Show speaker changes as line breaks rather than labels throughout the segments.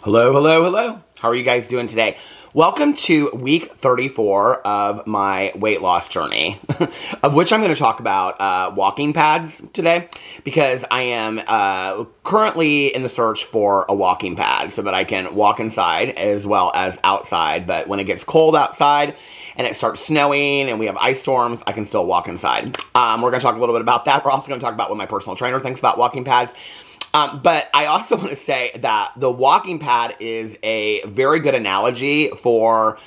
Hello, hello, hello. How are you guys doing today? Welcome to week 34 of my weight loss journey, of which I'm going to talk about walking pads today, because I am currently in the search for a walking pad so that I can walk inside as well as outside. But when it gets cold outside and it starts snowing and we have ice storms, I can still walk inside. We're going to talk a little bit about that. We're also going to talk about what my personal trainer thinks about walking pads. But I also want to say that the walking pad is a very good analogy for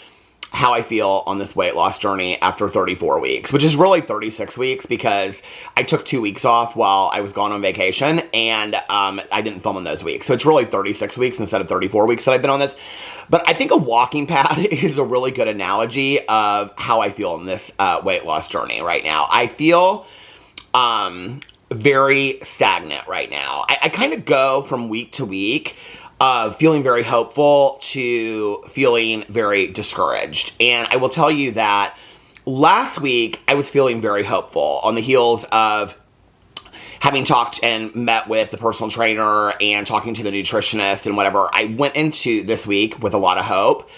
how I feel on this weight loss journey after 34 weeks, which is really 36 weeks because I took 2 weeks off while I was gone on vacation, and I didn't film in those weeks. So it's really 36 weeks instead of 34 weeks that I've been on this. But I think a walking pad is a really good analogy of how I feel in this weight loss journey right now. I feel very stagnant right now. I kind of go from week to week feeling very hopeful to feeling very discouraged. And I will tell you that last week I was feeling very hopeful on the heels of having talked and met with the personal trainer and talking to the nutritionist and whatever. I went into this week with a lot of hope.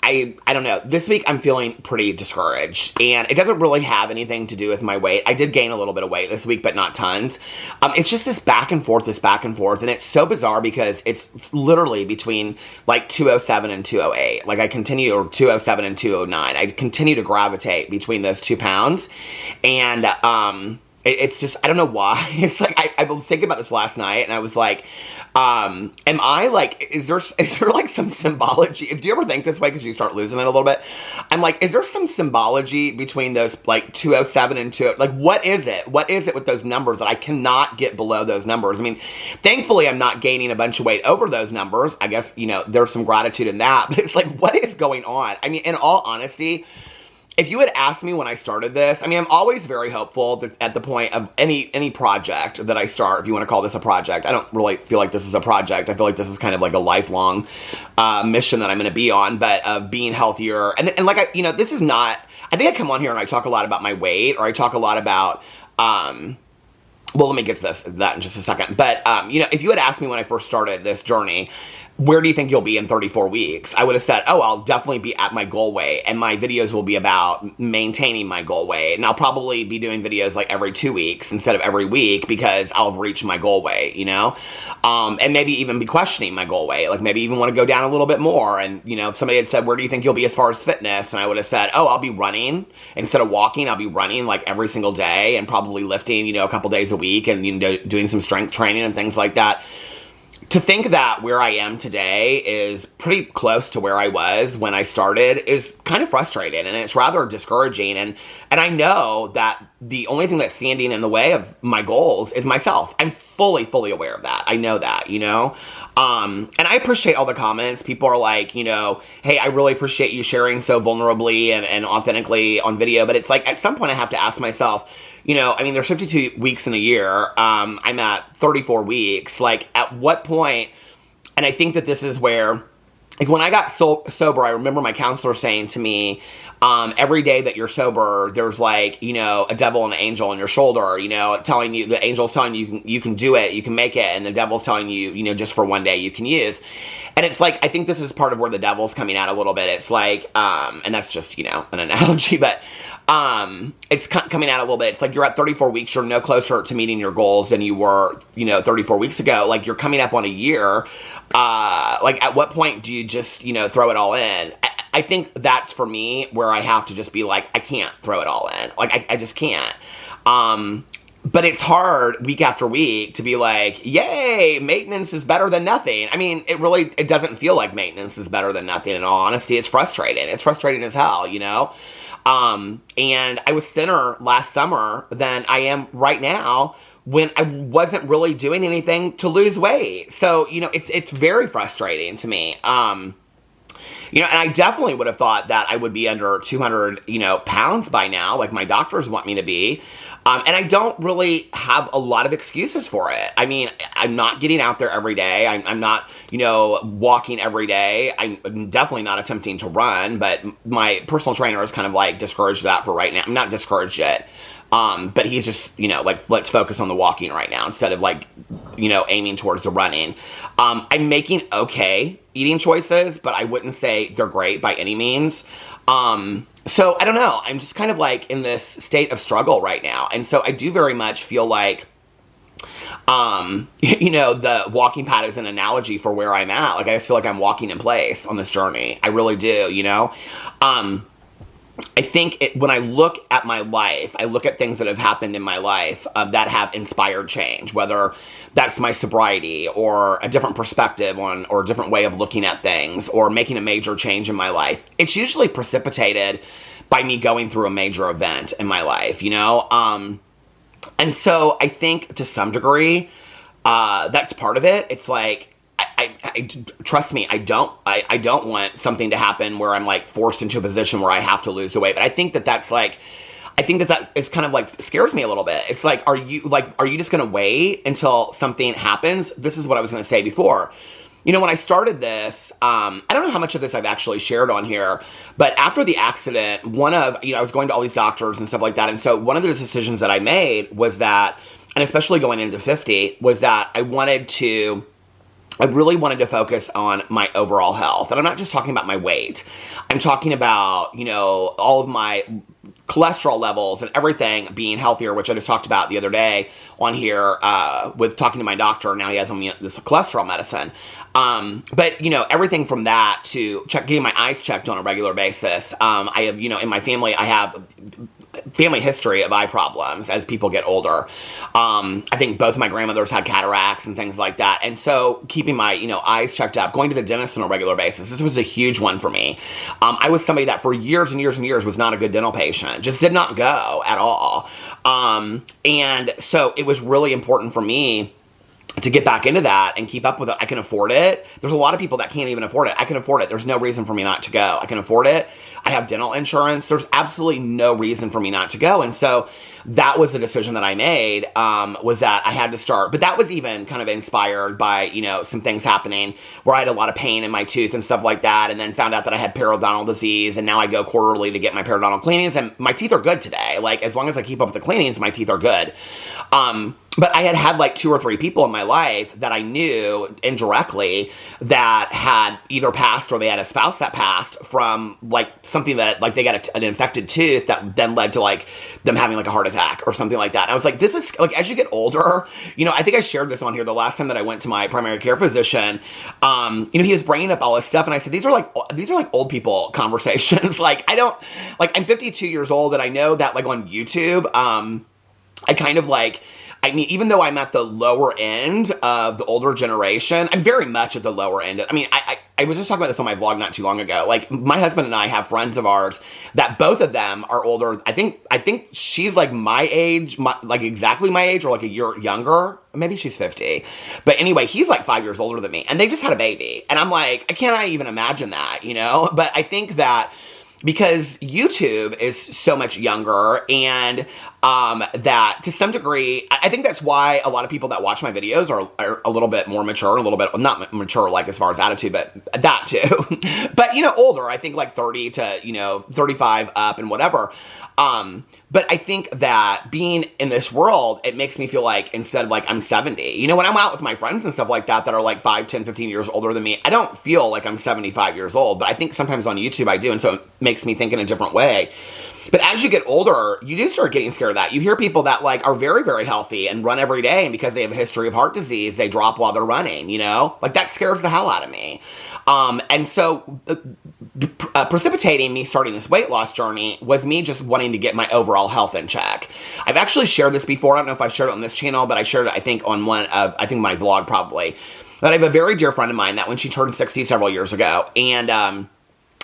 I don't know. This week I'm feeling pretty discouraged, and it doesn't really have anything to do with my weight. I did gain a little bit of weight this week, but not tons. It's just this back and forth, and it's so bizarre because it's literally between like 207 and 208. Like I continue, or 207 and 209. I continue to gravitate between those 2 pounds, and it's just, I don't know why. It's like, I was thinking about this last night, and I was like, am I like, is there like some symbology? Do you ever think this way because you start losing it a little bit? I'm like, is there some symbology between those like 207 and 2, like what is it? What is it with those numbers that I cannot get below those numbers? I mean, thankfully I'm not gaining a bunch of weight over those numbers. I guess, you know, there's some gratitude in that, but it's like, what is going on? I mean, in all honesty, if you had asked me when I started this, I mean, I'm always very hopeful at the point of any project that I start, if you want to call this a project. I don't really feel like this is a project. I feel like this is kind of like a lifelong mission that I'm going to be on, but of being healthier. And like, this is not, I think I come on here and I talk a lot about my weight, or I talk a lot about, well, let me get to that in just a second. But, if you had asked me when I first started this journey, where do you think you'll be in 34 weeks? I would have said, oh, I'll definitely be at my goal weight, and my videos will be about maintaining my goal weight. And I'll probably be doing videos like every 2 weeks instead of every week because I'll have reached my goal weight, and maybe even be questioning my goal weight. Like maybe even want to go down a little bit more. And, if somebody had said, where do you think you'll be as far as fitness? And I would have said, oh, I'll be running. Instead of walking, I'll be running like every single day and probably lifting, a couple days a week and, doing some strength training and things like that. To think that where I am today is pretty close to where I was when I started is kind of frustrating, and it's rather discouraging. And I know that the only thing that's standing in the way of my goals is myself. I'm fully aware of that. I know that, and I appreciate all the comments. People are like, hey, I really appreciate you sharing so vulnerably and authentically on video. But it's like, at some point I have to ask myself, there's 52 weeks in a year. I'm at 34 weeks. Like, at what point, and I think that this is where, like, when I got sober, I remember my counselor saying to me, every day that you're sober, there's like, a devil and an angel on your shoulder, telling you, the angel's telling you you can do it, you can make it, and the devil's telling you, just for one day you can use. And it's like, I think this is part of where the devil's coming out a little bit. It's like, and that's just, an analogy, but it's coming out a little bit. It's like you're at 34 weeks, you're no closer to meeting your goals than you were, 34 weeks ago. Like, you're coming up on a year. Like, at what point do you just, throw it all in? I think that's for me where I have to just be like, I can't throw it all in. Like, I just can't. But it's hard week after week to be like, yay, maintenance is better than nothing. I mean, it doesn't feel like maintenance is better than nothing. In all honesty, it's frustrating. It's frustrating as hell, and I was thinner last summer than I am right now when I wasn't really doing anything to lose weight. So, it's very frustrating to me. And I definitely would have thought that I would be under 200, pounds by now, like my doctors want me to be. And I don't really have a lot of excuses for it. I mean, I'm not getting out there every day. I'm not, walking every day. I'm definitely not attempting to run, but my personal trainer is kind of like discouraged that for right now. I'm not discouraged yet. But he's just, like, let's focus on the walking right now instead of, like, aiming towards the running. I'm making okay eating choices, but I wouldn't say they're great by any means. So I don't know. I'm just kind of like in this state of struggle right now. And so I do very much feel like, the walking pad is an analogy for where I'm at. Like, I just feel like I'm walking in place on this journey. I really do, I think when I look at my life, I look at things that have happened in my life that have inspired change, whether that's my sobriety or a different perspective on, or a different way of looking at things, or making a major change in my life. It's usually precipitated by me going through a major event in my life, And so I think to some degree, that's part of it. It's like, I trust me, I don't want something to happen where I'm like forced into a position where I have to lose the weight. But I think that is kind of like scares me a little bit. It's like, are you just going to wait until something happens? This is what I was going to say before. When I started this, I don't know how much of this I've actually shared on here, but after the accident, I was going to all these doctors and stuff like that. And so one of the decisions that I made was that, and especially going into 50, was that I really wanted to focus on my overall health. And I'm not just talking about my weight. I'm talking about, all of my cholesterol levels and everything being healthier, which I just talked about the other day on here with talking to my doctor. Now he has on me this cholesterol medicine. But, everything from that to getting my eyes checked on a regular basis. I have, in my family, I have family history of eye problems as people get older. I think both of my grandmothers had cataracts and things like that. And so keeping my, eyes checked up, going to the dentist on a regular basis, this was a huge one for me. I was somebody that for years and years and years was not a good dental patient, just did not go at all. And so it was really important for me to get back into that and keep up with it. I can afford it. There's a lot of people that can't even afford it. I can afford it. There's no reason for me not to go. I can afford it. I have dental insurance. There's absolutely no reason for me not to go. And so that was the decision that I made, was that I had to start. But that was even kind of inspired by, some things happening where I had a lot of pain in my tooth and stuff like that, and then found out that I had periodontal disease, and now I go quarterly to get my periodontal cleanings, and my teeth are good today. Like, as long as I keep up with the cleanings, my teeth are good. But I had like 2 or 3 people in my life that I knew indirectly that had either passed or they had a spouse that passed from like something that like they got an infected tooth that then led to like them having like a heart attack or something like that. And I was like, this is like, as you get older, I think I shared this on here the last time that I went to my primary care physician. He was bringing up all this stuff, and I said, these are like old people conversations. I'm 52 years old, and I know that like on YouTube, even though I'm at the lower end of the older generation, I'm very much at the lower end. I was just talking about this on my vlog not too long ago. Like, my husband and I have friends of ours that both of them are older. I think she's like my age, like exactly my age, or like a year younger. Maybe she's 50. But anyway, he's like 5 years older than me, and they just had a baby. And I'm like, I cannot even imagine that, But I think that because YouTube is so much younger, and that to some degree, I think that's why a lot of people that watch my videos are a little bit more mature, a little bit, not mature like as far as attitude, but that too. But, older, I think like 30 to, 35 up and whatever. But I think that being in this world, it makes me feel like instead of like I'm 70, when I'm out with my friends and stuff like that are like 5, 10, 15 years older than me, I don't feel like I'm 75 years old, but I think sometimes on YouTube I do, and so it makes me think in a different way. But as you get older, you do start getting scared of that. You hear people that like are very, very healthy and run every day, and because they have a history of heart disease, they drop while they're running, Like, that scares the hell out of me. And so precipitating me starting this weight loss journey was me just wanting to get my overall health in check. I've actually shared this before. I don't know if I shared it on this channel, but I shared it, I think, on my vlog probably. But I have a very dear friend of mine that when she turned 60 several years ago, and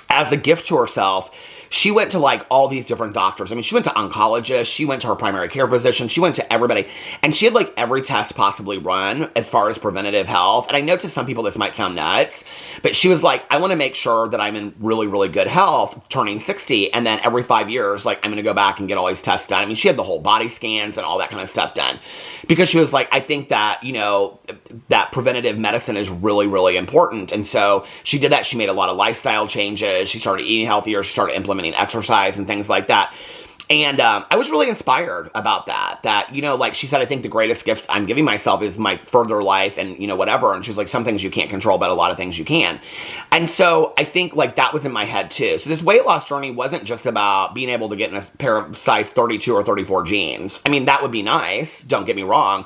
as a gift to herself, she went to like all these different doctors. She went to oncologists, she went to her primary care physician, she went to everybody, and she had like every test possibly run as far as preventative health. And I know to some people this might sound nuts, but she was like, I want to make sure that I'm in really, really good health turning 60, and then every 5 years, like, I'm going to go back and get all these tests done. She had the whole body scans and all that kind of stuff done, because she was like, I think that, that preventative medicine is really, really important. And so she did that. She made a lot of lifestyle changes. She started eating healthier. She started implementing exercise and things like that. And I was really inspired about that, you know, like she said, I think the greatest gift I'm giving myself is my further life and, you know, whatever. And she's like, some things you can't control, but a lot of things you can. And so I think like that was in my head too. So this weight loss journey wasn't just about being able to get in a pair of size 32 or 34 jeans. I mean, that would be nice, don't get me wrong.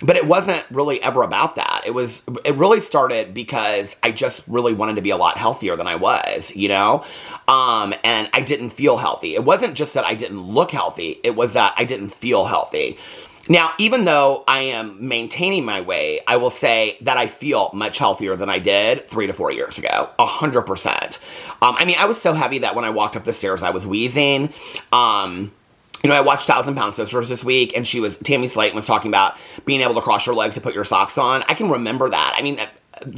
But it wasn't really ever about that. It really started because I just really wanted to be a lot healthier than I was, you know? And I didn't feel healthy. It wasn't just that I didn't look healthy. It was that I didn't feel healthy. Now, even though I am maintaining my weight, I will say that I feel much healthier than I did 3 to 4 years ago. 100%. I mean, I was so heavy that when I walked up the stairs, I was wheezing. You know, I watched 1,000-Pound Sisters this week, and Tammy Slayton was talking about being able to cross your legs to put your socks on. I can remember that. I mean,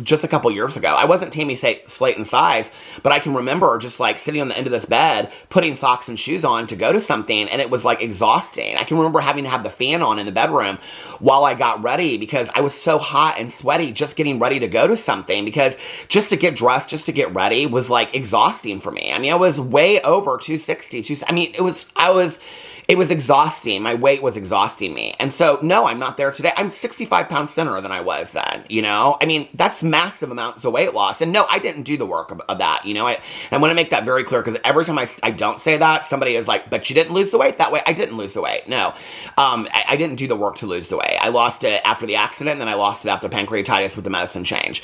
just a couple years ago. I wasn't Tammy Slayton size, but I can remember just like sitting on the end of this bed, putting socks and shoes on to go to something, and it was like exhausting. I can remember having to have the fan on in the bedroom while I got ready because I was so hot and sweaty just getting ready to go to something, because just to get dressed, just to get ready was like exhausting for me. I mean, I was way over 260. I mean, it was exhausting. My weight was exhausting me. And so, no, I'm not there today. I'm 65 pounds thinner than I was then, you know? I mean, that's massive amounts of weight loss. And no, I didn't do the work of that, you know? I want to make that very clear, because every time I don't say that, somebody is like, but you didn't lose the weight that way. I didn't lose the weight. No. I didn't do the work to lose the weight. I lost it after the accident, and then I lost it after pancreatitis with the medicine change.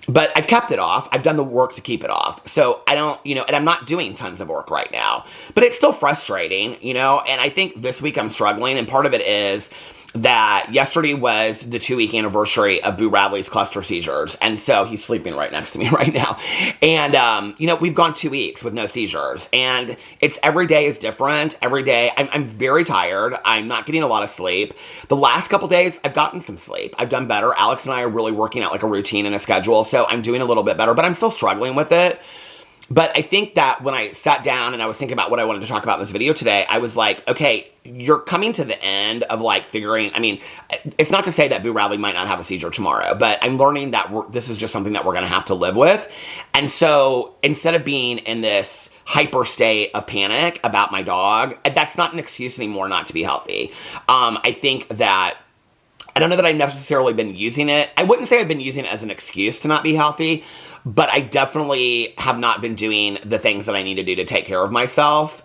But I've kept it off. I've done the work to keep it off. So I don't, you know, and I'm not doing tons of work right now. But it's still frustrating, you know, and I think this week I'm struggling, and part of it is that yesterday was the 2-week anniversary of Boo Radley's cluster seizures. And so he's sleeping right next to me right now. And, you know, we've gone 2 weeks with no seizures. And it's every day is different. Every day I'm very tired. I'm not getting a lot of sleep. The last couple days I've gotten some sleep. I've done better. Alex and I are really working out like a routine and a schedule. So I'm doing a little bit better, but I'm still struggling with it. But I think that when I sat down and I was thinking about what I wanted to talk about in this video today, I was like, okay, you're coming to the end of like figuring, I mean, it's not to say that Boo Radley might not have a seizure tomorrow, but I'm learning that this is just something that we're going to have to live with. And so instead of being in this hyper state of panic about my dog, that's not an excuse anymore not to be healthy. I think that I don't know that I've necessarily been using it. I wouldn't say I've been using it as an excuse to not be healthy, but I definitely have not been doing the things that I need to do to take care of myself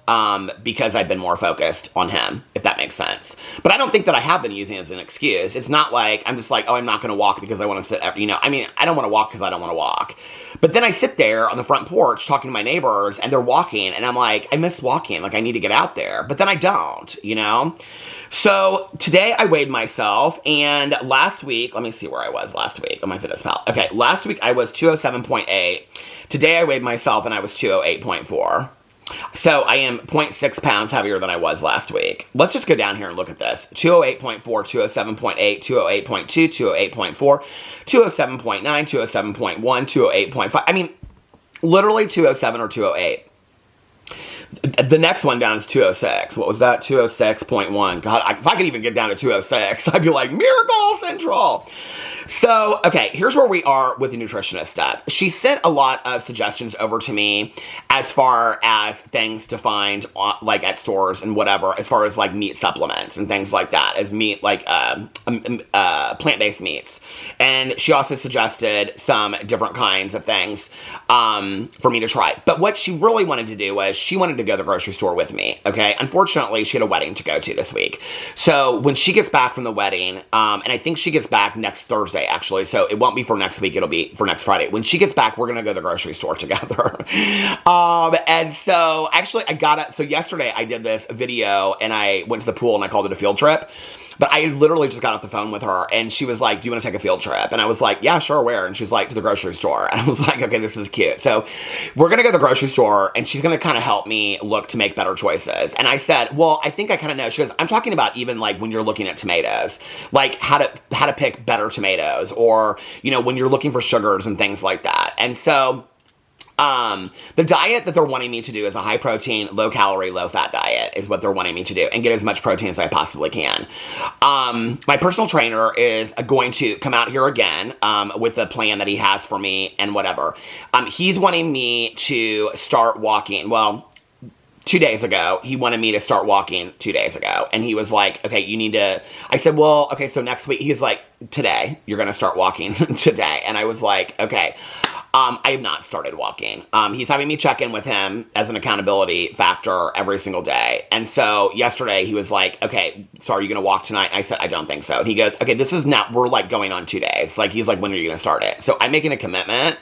because I've been more focused on him, if that makes sense. But I don't think that I have been using it as an excuse. It's not like I'm just like, oh, I'm not going to walk because I want to sit, you know, I mean, I don't want to walk because I don't want to walk. But then I sit there on the front porch talking to my neighbors, and they're walking, and I'm like, I miss walking. Like, I need to get out there. But then I don't, you know? So today I weighed myself, and last week, let me see where I was last week on MyFitnessPal. Okay, last week I was 207.8. Today I weighed myself and I was 208.4. So I am 0.6 pounds heavier than I was last week. Let's just go down here and look at this. 208.4, 207.8, 208.2, 208.4, 207.9, 207.1, 208.5. I mean, literally 207 or 208. The next one down is 206. What was that? 206.1. God, if I could even get down to 206, I'd be like, Miracle Central. So, okay, here's where we are with the nutritionist stuff. She sent a lot of suggestions over to me as far as things to find like at stores and whatever, as far as like meat supplements and things like that, as meat, like plant-based meats. And she also suggested some different kinds of things for me to try. But what she really wanted to do was she wanted to go to the grocery store with me, okay? Unfortunately, she had a wedding to go to this week. So when she gets back from the wedding, and I think she gets back next Thursday, actually, so it won't be for next week, it'll be for next Friday. When she gets back, we're gonna go to the grocery store together. And so actually so yesterday I did this video and I went to the pool and I called it a field trip. But I literally just got off the phone with her, and she was like, do you want to take a field trip? And I was like, yeah, sure, where? And she's like, to the grocery store. And I was like, okay, this is cute. So we're going to go to the grocery store, and she's going to kind of help me look to make better choices. And I said, well, I think I kind of know. She goes, I'm talking about even like when you're looking at tomatoes, like how to pick better tomatoes, or, you know, when you're looking for sugars and things like that. And so the diet that they're wanting me to do is a high protein, low calorie, low fat diet is what they're wanting me to do, and get as much protein as I possibly can. My personal trainer is going to come out here again, with the plan that he has for me and whatever. He's wanting me to start walking. Well, 2 days ago, he wanted me to start walking 2 days ago. And he was like, okay, you need to, I said, well, okay, so next week, he was like, today, you're going to start walking today. And I was like, okay, I have not started walking. He's having me check in with him as an accountability factor every single day. And so yesterday he was like, okay, so are you going to walk tonight? I said, I don't think so. And he goes, okay, this is not, we're like going on 2 days. Like, he's like, when are you going to start it? So I'm making a commitment.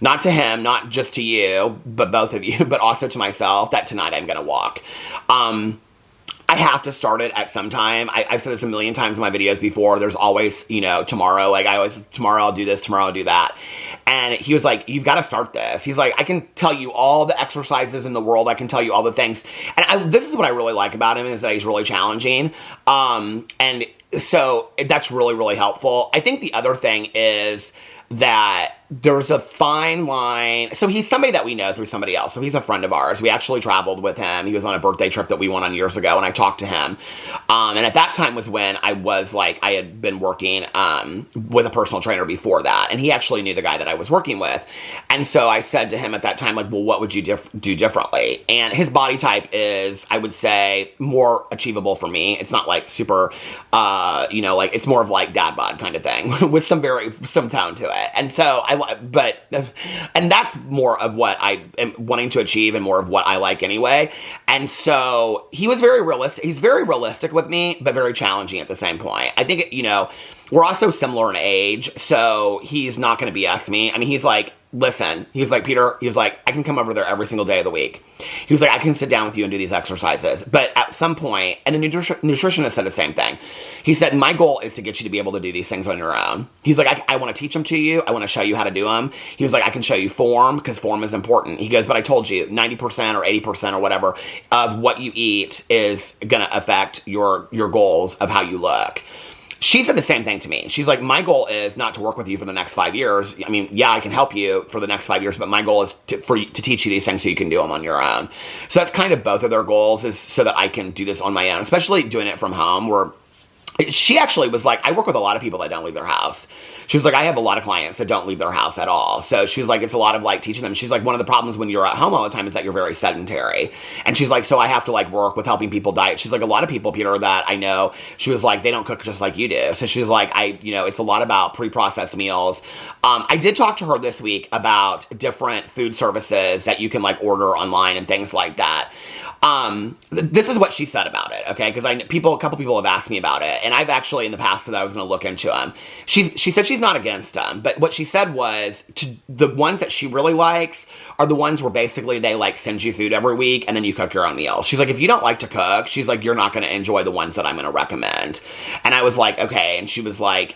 Not to him, not just to you, but both of you, but also to myself, that tonight I'm going to walk. I have to start it at some time. I've said this a million times in my videos before. There's always, you know, tomorrow. Like, tomorrow I'll do this, tomorrow I'll do that. And he was like, you've got to start this. He's like, I can tell you all the exercises in the world. I can tell you all the things. And this is what I really like about him, is that he's really challenging. And so that's really, really helpful. I think the other thing is that there's a fine line. So he's somebody that we know through somebody else. So he's a friend of ours. We actually traveled with him. He was on a birthday trip that we went on years ago, and I talked to him. And at that time was when I was like, I had been working with a personal trainer before that. And he actually knew the guy that I was working with. And so I said to him at that time, like, well, what would you do differently? And his body type is, I would say, more achievable for me. It's not like super, you know, like, it's more of like dad bod kind of thing with some tone to it. And so and that's more of what I am wanting to achieve and more of what I like anyway. And so he was very realistic. He's very realistic with me, but very challenging at the same point. I think, you know, we're also similar in age, so he's not going to BS me. I mean, he's like, listen, he was like, Peter, he was like, I can come over there every single day of the week. He was like, I can sit down with you and do these exercises. But at some point, and the nutritionist said the same thing. He said, my goal is to get you to be able to do these things on your own. He's like, I want to teach them to you. I want to show you how to do them. He was like, I can show you form, because form is important. He goes, but I told you 90% or 80% or whatever of what you eat is going to affect your goals of how you look. She said the same thing to me. She's like, my goal is not to work with you for the next 5 years. I mean, yeah, I can help you for the next 5 years, but my goal is to teach you these things so you can do them on your own. So that's kind of both of their goals, is so that I can do this on my own, especially doing it from home, where she actually was like, I work with a lot of people that don't leave their house. She was like, I have a lot of clients that don't leave their house at all. So she was like, it's a lot of like teaching them. She's like, one of the problems when you're at home all the time is that you're very sedentary. And she's like, so I have to like work with helping people diet. She's like, a lot of people, Peter, that I know, she was like, they don't cook just like you do. So she's like, you know, it's a lot about pre-processed meals. I did talk to her this week about different food services that you can like order online and things like that. This is what she said about it, okay? Because a couple people have asked me about it, and I've actually in the past said I was going to look into them. She said she's not against them, but what she said was the ones that she really likes are the ones where basically they like send you food every week and then you cook your own meals. She's like, if you don't like to cook, she's like, you're not going to enjoy the ones that I'm going to recommend. And I was like, okay. And she was like,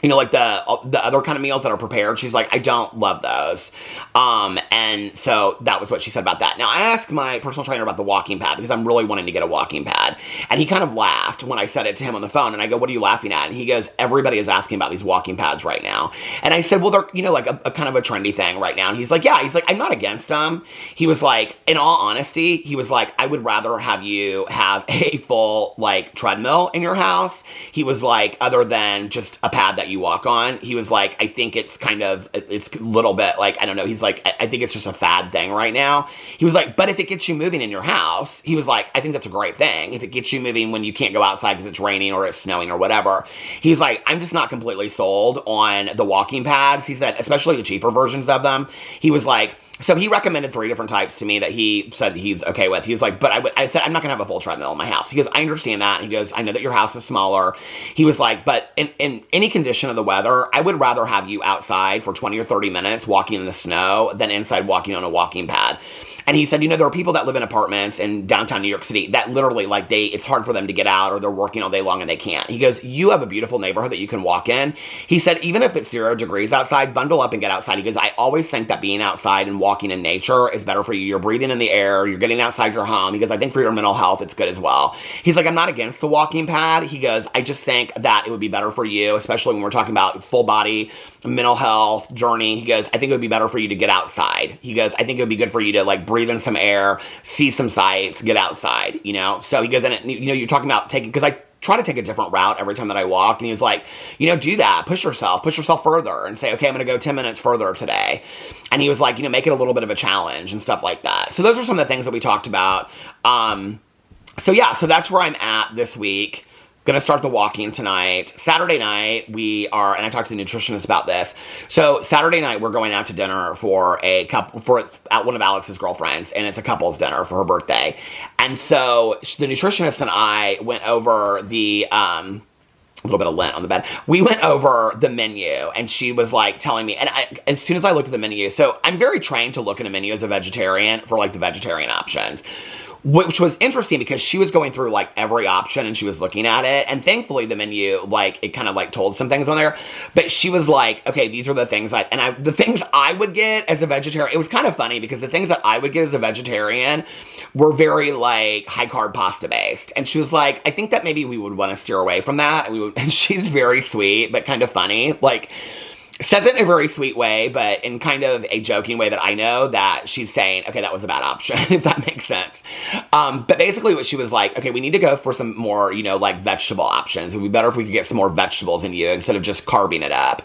you know, like the other kind of meals that are prepared, she's like, I don't love those. And so that was what she said about that. Now, I asked my personal trainer about the walking pad, because I'm really wanting to get a walking pad. And he kind of laughed when I said it to him on the phone. And I go, what are you laughing at? And he goes, everybody is asking about these walking pads right now. And I said, well, they're, you know, like a kind of a trendy thing right now. And he's like, yeah. He's like, I'm not against them. He was like, in all honesty, he was like, I would rather have you have a full, like, treadmill in your house. He was like, other than just a pad that you walk on. He was like, I think it's a little bit like, I don't know. He's like, I think it's just a fad thing right now. He was like, but if it gets you moving in your house, he was like, I think that's a great thing. If it gets you moving when you can't go outside because it's raining or it's snowing or whatever. He's like, I'm just not completely sold on the walking pads. He said, especially the cheaper versions of them. He was like, so he recommended 3 different types to me that he said he's okay with. He was like, but I said, I'm not going to have a full treadmill in my house. He goes, I understand that. He goes, I know that your house is smaller. He was like, but in any condition of the weather, I would rather have you outside for 20 or 30 minutes walking in the snow than inside walking on a walking pad. And he said, you know, there are people that live in apartments in downtown New York City that literally, like, it's hard for them to get out, or they're working all day long and they can't. He goes, you have a beautiful neighborhood that you can walk in. He said, even if it's 0 degrees outside, bundle up and get outside. He goes, I always think that being outside and walking in nature is better for you. You're breathing in the air. You're getting outside your home. He goes, I think for your mental health, it's good as well. He's like, I'm not against the walking pad. He goes, I just think that it would be better for you, especially when we're talking about full body mental health journey. He goes, I think it would be better for you to get outside. He goes, I think it would be good for you to like breathe in some air, see some sights, get outside, you know? So he goes, and you know, you're talking about taking, because I try to take a different route every time that I walk. And he was like, do that. Push yourself further and say, okay, I'm going to go 10 minutes further today. And he was like, make it a little bit of a challenge and stuff like that. So those are some of the things that we talked about. So that's where I'm at this week. Gonna start the walking tonight. Saturday night, and I talked to the nutritionist about this. So Saturday night, we're going out to dinner for one of Alex's girlfriends, and it's a couple's dinner for her birthday. And so the nutritionist and I went over a little bit of lint on the bed. We went over the menu, and she was like telling me, and as soon as I looked at the menu, so I'm very trained to look at a menu as a vegetarian for like the vegetarian options. Which was interesting because she was going through like every option and she was looking at it, and thankfully the menu, like, it kind of like told some things on there, but she was like, okay, these are the things the things I would get as a vegetarian. It was kind of funny because the things that I would get as a vegetarian were very like high carb pasta based, and she was like, I think that maybe we would want to steer away from that, and she's very sweet but kind of funny, like, says it in a very sweet way, but in kind of a joking way that I know that she's saying, okay, that was a bad option, if that makes sense. But basically what she was like, okay, we need to go for some more, like vegetable options. It would be better if we could get some more vegetables in you instead of just carbing it up.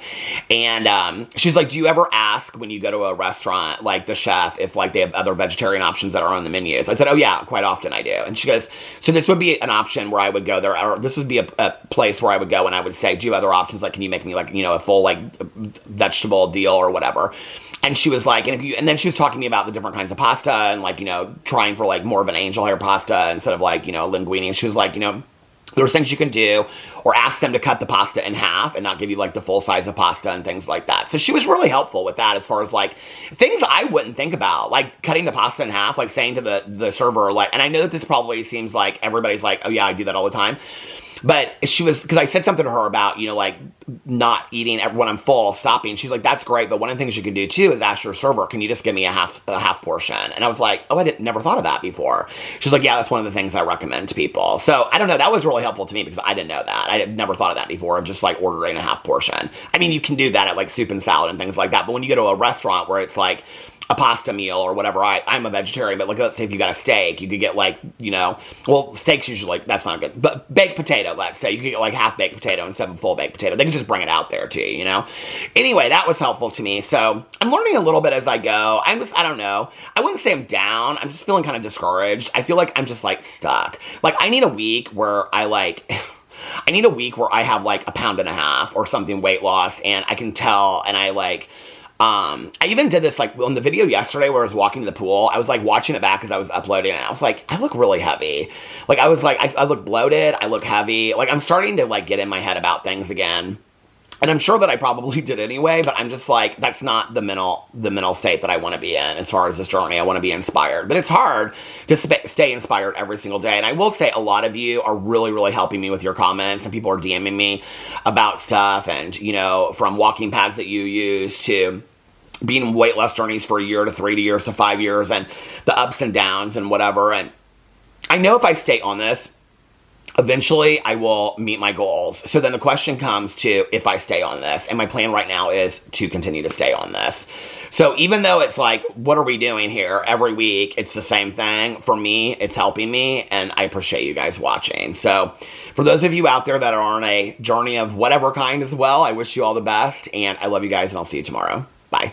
And she's like, do you ever ask when you go to a restaurant, like the chef, if like they have other vegetarian options that are on the menus? I said, oh yeah, quite often I do. And she goes, so this would be an option where I would go there, or this would be a place where I would go and I would say, do you have other options? Like, can you make me like, a full like vegetable deal or whatever? And she was like, and then she was talking to me about the different kinds of pasta and like, trying for like more of an angel hair pasta instead of like, linguine. And she was like, there's things you can do, or ask them to cut the pasta in half and not give you like the full size of pasta and things like that. So she was really helpful with that as far as like things I wouldn't think about, like cutting the pasta in half, like saying to the server, like, and I know that this probably seems like everybody's like, oh yeah, I do that all the time. But because I said something to her about, like not eating when I'm full, stopping. She's like, that's great. But one of the things you can do too is ask your server, can you just give me a half portion? And I was like, oh, never thought of that before. She's like, yeah, that's one of the things I recommend to people. So I don't know. That was really helpful to me because I didn't know that. I had never thought of that before, of just like ordering a half portion. I mean, you can do that at like soup and salad and things like that. But when you go to a restaurant where it's like a pasta meal or whatever, I'm a vegetarian, but like, let's say if you got a steak, you could get like, well, steaks usually, like, that's not good, but baked potato, let's say, you could get like half baked potato instead of full baked potato. They can just bring it out there too, Anyway, that was helpful to me. So I'm learning a little bit as I go. I don't know. I wouldn't say I'm down. I'm just feeling kind of discouraged. I feel like I'm just like stuck. Like I need a week where I have like 1.5 pounds or something weight loss, and I can tell, and I even did this, like, on the video yesterday where I was walking to the pool. I was, like, watching it back as I was uploading it. And I was like, I look really heavy. Like, I was like, I look bloated. I look heavy. Like, I'm starting to, like, get in my head about things again. And I'm sure that I probably did anyway, but I'm just like, that's not the mental state that I want to be in as far as this journey. I want to be inspired. But it's hard to stay inspired every single day. And I will say a lot of you are really, really helping me with your comments. And people are DMing me about stuff. And, from walking pads that you use to being weight loss journeys for a year to 3 years to 5 years and the ups and downs and whatever. And I know if I stay on this, eventually I will meet my goals. So then the question comes to if I stay on this, and my plan right now is to continue to stay on this. So even though it's like, what are we doing here? Every week, it's the same thing. For me, it's helping me, and I appreciate you guys watching. So for those of you out there that are on a journey of whatever kind as well, I wish you all the best, and I love you guys, and I'll see you tomorrow. Bye.